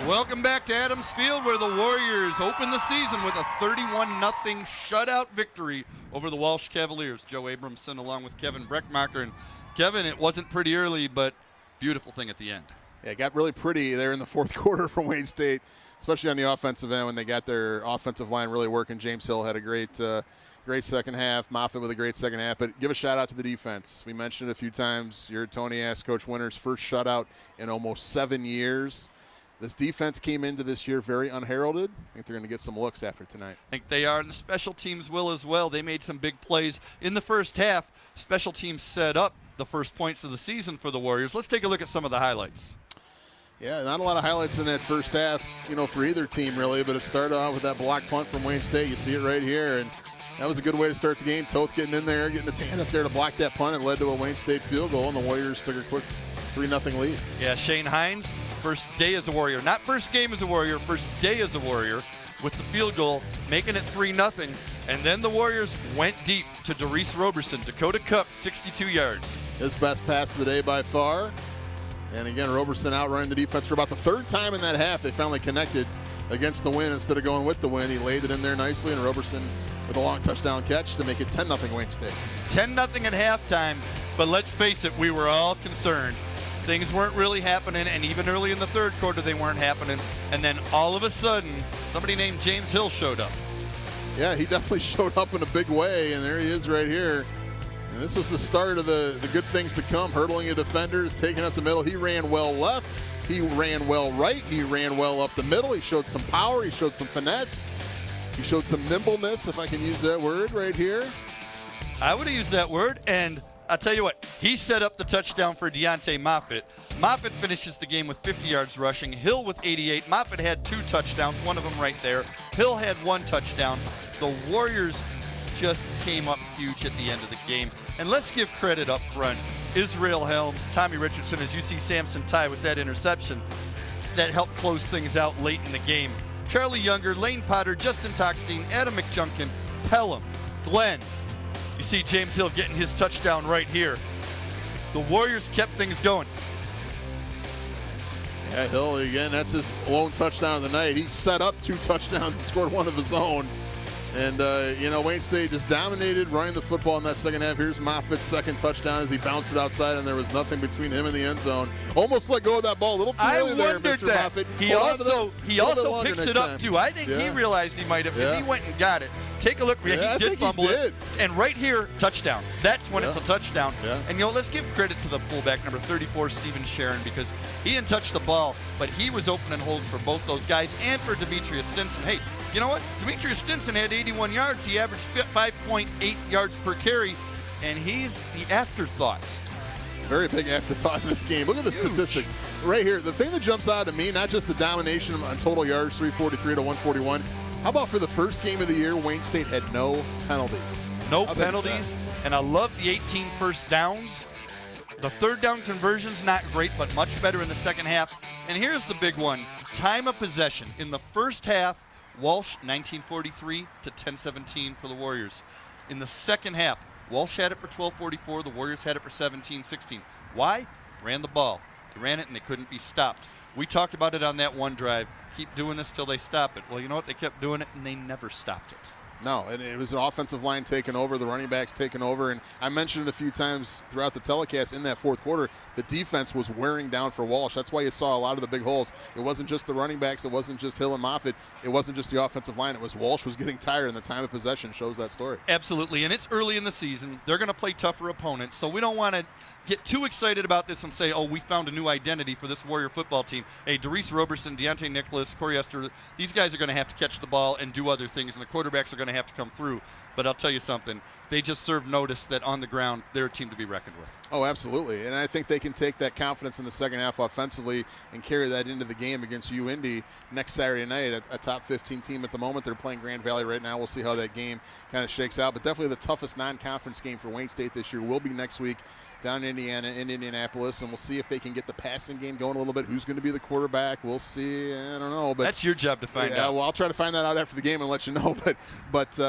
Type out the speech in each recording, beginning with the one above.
Welcome back to Adams Field, where the Warriors open the season with a 31-0 shutout victory over the Walsh Cavaliers. Joe Abramson along with Kevin Breckmacher. And Kevin, it wasn't pretty early, but beautiful thing at the end. Yeah, it got really pretty there in the fourth quarter from Wayne State, especially on the offensive end when they got their offensive line really working. James Hill had a great second half. Moffitt with a great second half. But give a shout-out to the defense. We mentioned it a few times. You heard Tony ask Coach Winters' first shutout in almost 7 years. This defense came into this year very unheralded. I think they're going to get some looks after tonight. I think they are, and the special teams will as well. They made some big plays in the first half. Special teams set up the first points of the season for the Warriors. Let's take a look at some of the highlights. Yeah, not a lot of highlights in that first half, for either team really, but it started off with that block punt from Wayne State. You see it right here, and that was a good way to start the game. Toth getting in there, getting his hand up there to block that punt. It led to a Wayne State field goal, and the Warriors took a quick 3-0 lead. Yeah, Shane Hines, first day as a Warrior. Not first game as a Warrior, first day as a Warrior with the field goal, making it 3-0. And then the Warriors went deep to Doris Roberson. Dakota Cup, 62 yards. His best pass of the day by far. And again, Roberson outrunning the defense for about the third time in that half. They finally connected against the wind instead of going with the wind. He laid it in there nicely, and Roberson with a long touchdown catch to make it 10-0 Wayne State. 10-0 at halftime, but let's face it, we were all concerned. Things weren't really happening, and even early in the third quarter they weren't happening. And then all of a sudden, somebody named James Hill showed up. Yeah, he definitely showed up in a big way, and there he is right here. And this was the start of the good things to come, hurdling the defenders, taking up the middle. He ran well left. He ran well right. He ran well up the middle. He showed some power. He showed some finesse. He showed some nimbleness, if I can use that word right here. I would have used that word, and I'll tell you what, he set up the touchdown for Deontay Moffitt. Moffitt finishes the game with 50 yards rushing, Hill with 88. Moffitt had 2 touchdowns, one of them right there. Hill had 1 touchdown. The Warriors just came up huge at the end of the game. And let's give credit up front. Israel Helms, Tommy Richardson, as you see Samson tie with that interception that helped close things out late in the game. Charlie Younger, Lane Potter, Justin Tockstein, Adam McJunkin, Pelham, Glenn. You see James Hill getting his touchdown right here. The Warriors kept things going. Yeah, Hill, again, that's his lone touchdown of the night. He set up 2 touchdowns and scored 1 of his own. And, Wayne State just dominated running the football in that second half. Here's Moffitt's second touchdown as he bounced it outside, and there was nothing between him and the end zone. Almost let go of that ball a little too early there, Mr. Moffitt. He also picks it up, too. I think he realized he might have, because he went and got it. Take a look. Yeah, he did fumble it. And right here, touchdown. That's when it's a touchdown. Yeah. And, let's give credit to the fullback, number 34, Steven Sharon, because he didn't touch the ball, but he was opening holes for both those guys and for Demetrius Stinson. Hey, you know what? Demetrius Stinson had 81 yards. He averaged 5.8 yards per carry, and he's the afterthought. Very big afterthought in this game. Look at the statistics right here. The thing that jumps out to me, not just the domination on total yards, 343 to 141. How about for the first game of the year, Wayne State had no penalties? No penalties, and I love the 18 first downs. The third down conversion's not great, but much better in the second half. And here's the big one, time of possession. In the first half, Walsh, 1943 to 10-17 for the Warriors. In the second half, Walsh had it for 12:44. The Warriors had it for 17-16. Why? Ran the ball. They ran it, and they couldn't be stopped. We talked about it on that one drive. Keep doing this till they stop it. Well, you know what? They kept doing it, and they never stopped it. No, and it was an offensive line taking over, the running backs taking over. And I mentioned it a few times throughout the telecast in that fourth quarter, the defense was wearing down for Walsh. That's why you saw a lot of the big holes. It wasn't just the running backs. It wasn't just Hill and Moffitt. It wasn't just the offensive line. It was Walsh was getting tired, and the time of possession shows that story. Absolutely, and it's early in the season. They're going to play tougher opponents, so we don't want to get too excited about this and say, oh, we found a new identity for this Warrior football team. Hey, Doris Roberson, Deontay Nicholas, Corey Esther, these guys are going to have to catch the ball and do other things, and the quarterbacks are going to have to come through. But I'll tell you something, they just served notice that on the ground, they're a team to be reckoned with. Oh, absolutely. And I think they can take that confidence in the second half offensively and carry that into the game against UIndy next Saturday night, a top 15 team at the moment. They're playing Grand Valley right now. We'll see how that game kind of shakes out. But definitely the toughest non-conference game for Wayne State this year will be next week down in Indiana, in Indianapolis, and we'll see if they can get the passing game going a little bit. Who's going to be the quarterback? We'll see. I don't know. But that's your job to find out. Well, I'll try to find that out after the game and let you know. But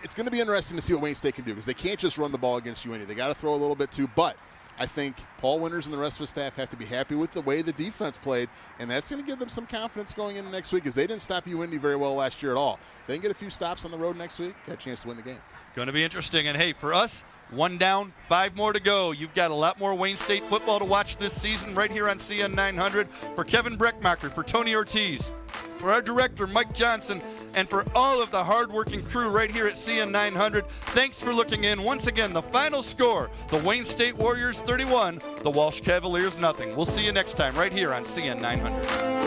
it's going to be interesting to see what Wayne State can do, because they can't just run the ball against UIndy. They got to throw a little bit too. But I think Paul Winters and the rest of his staff have to be happy with the way the defense played, and that's going to give them some confidence going into next week, because they didn't stop UIndy very well last year at all. If they can get a few stops on the road next week, got a chance to win the game. Going to be interesting. And hey, for us, 1 down, 5 more to go. You've got a lot more Wayne State football to watch this season right here on CN 900. For Kevin Breckmacher, for Tony Ortiz, for our director, Mike Johnson, and for all of the hardworking crew right here at CN 900, thanks for looking in. Once again, the final score, the Wayne State Warriors 31, the Walsh Cavaliers nothing. We'll see you next time right here on CN 900.